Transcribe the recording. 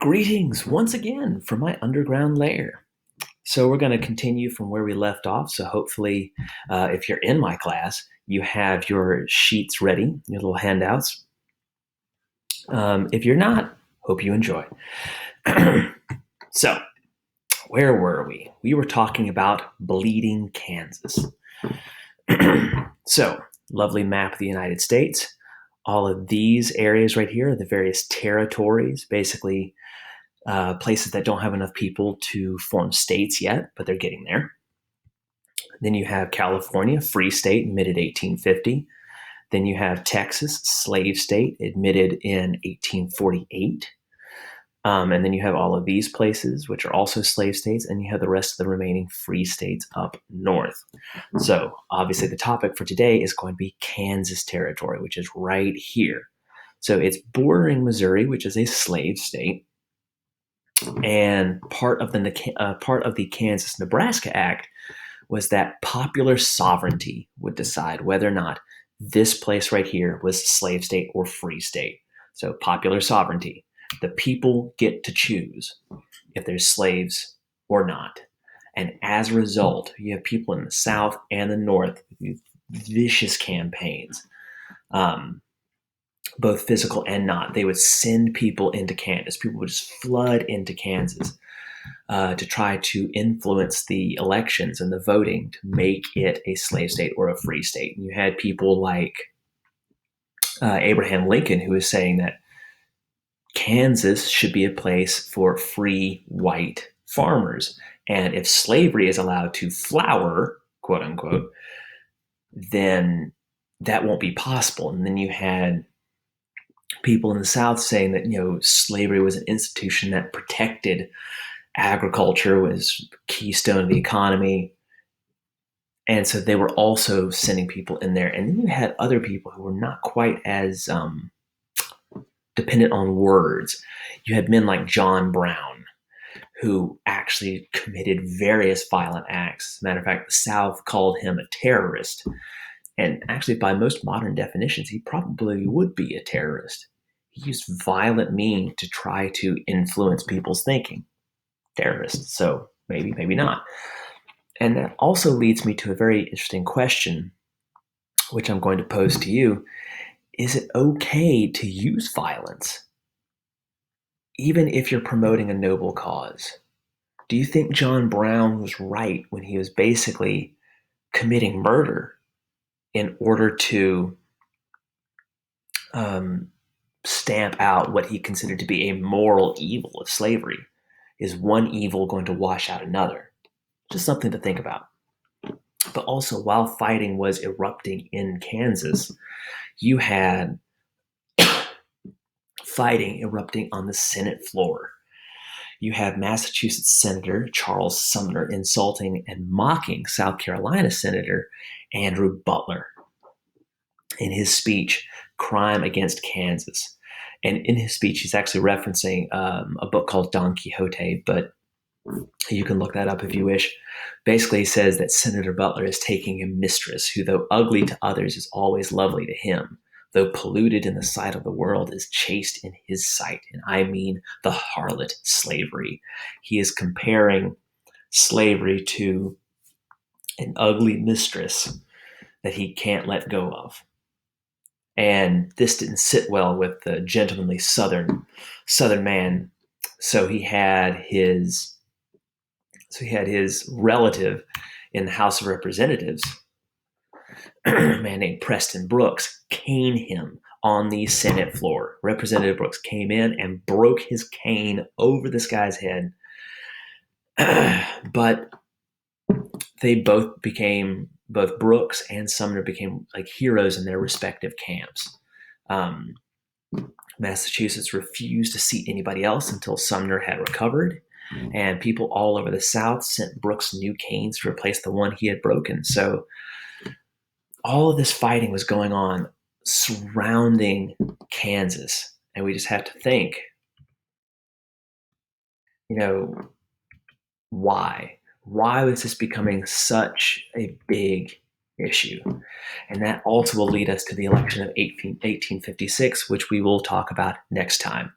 Greetings once again from my underground lair. So, we're going to continue from where we left off. So, hopefully, if you're in my class, you have your sheets ready, your little handouts. If you're not, hope you enjoy. So, where were we? We were talking about Bleeding Kansas. So, lovely map of the United States. All of these areas right here are the various territories, basically places that don't have enough people to form states yet, but they're getting there. Then you have California, free state, admitted 1850. Then you have Texas, slave state, admitted in 1848. And then you have all of these places, which are also slave states, and you have the rest of the remaining free states up north. So, obviously, the topic for today is going to be Kansas Territory, which is right here. So, it's bordering Missouri, which is a slave state. And part of the Kansas-Nebraska Act was that popular sovereignty would decide whether or not this place right here was a slave state or free state. So popular sovereignty. The people get to choose if they're slaves or not. And as a result, you have people in the South and the North with vicious campaigns, both physical and not. They would send people into Kansas. People would just flood into Kansas to try to influence the elections and the voting to make it a slave state or a free state. And you had people like Abraham Lincoln, who was saying that Kansas should be a place for free white farmers. And if slavery is allowed to flower, quote unquote, then that won't be possible. And then you had people in the South saying that, slavery was an institution that protected agriculture, was keystone of the economy. And so they were also sending people in there. And then you had other people who were not quite as dependent on words. You had men like John Brown, who actually committed various violent acts. As a matter of fact, the South called him a terrorist. And actually, by most modern definitions, he probably would be a terrorist. He used violent means to try to influence people's thinking. Terrorist. So maybe not. And that also leads me to a very interesting question, which I'm going to pose to you. Is it okay to use violence, even if you're promoting a noble cause? Do you think John Brown was right when he was basically committing murder in order to stamp out what he considered to be a moral evil of slavery? Is one evil going to wash out another? Just something to think about. But also, while fighting was erupting in Kansas, you had fighting erupting on the Senate floor. You had Massachusetts Senator Charles Sumner insulting and mocking South Carolina Senator Andrew Butler in his speech, Crime Against Kansas. And in his speech, he's actually referencing a book called Don Quixote, but you can look that up if you wish. Basically, he says that Senator Butler is taking a mistress who, though ugly to others, is always lovely to him. Though polluted in the sight of the world, is chaste in his sight. And I mean the harlot slavery. He is comparing slavery to an ugly mistress that he can't let go of. And this didn't sit well with the gentlemanly Southern man. So he had his relative in the House of Representatives, a man named Preston Brooks, cane him on the Senate floor. Representative Brooks came in and broke his cane over this guy's head. But both Brooks and Sumner became like heroes in their respective camps. Massachusetts refused to seat anybody else until Sumner had recovered, and people all over the South sent Brooks new canes to replace the one he had broken. So all of this fighting was going on surrounding Kansas, and we just have to think, why? Why was this becoming such a big issue? And that also will lead us to the election of 1856, which we will talk about next time.